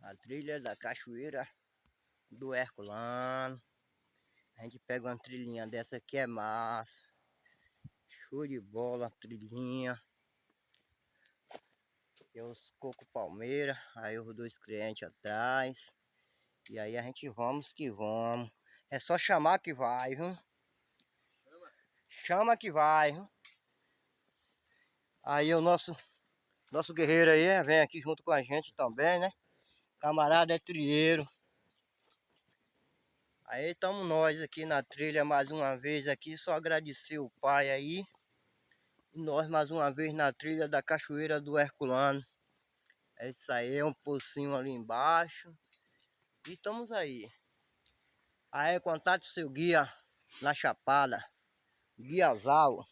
A trilha da Cachoeira do Herculano. A gente pega uma trilhinha dessa aqui, é massa. Show de bola, trilhinha. Tem os coco palmeira, aí os dois clientes atrás. E aí a gente vamos que vamos. É só chamar que vai, viu? Chama que vai, viu? Aí o nosso guerreiro aí vem aqui junto com a gente também, né? Camarada é trilheiro. Aí estamos nós aqui na trilha mais uma vez aqui, só agradecer o pai aí. E nós mais uma vez na trilha da Cachoeira do Herculano. É isso aí, é um pocinho ali embaixo. E estamos aí. Aí contate seu guia na Chapada, Guia Zalo.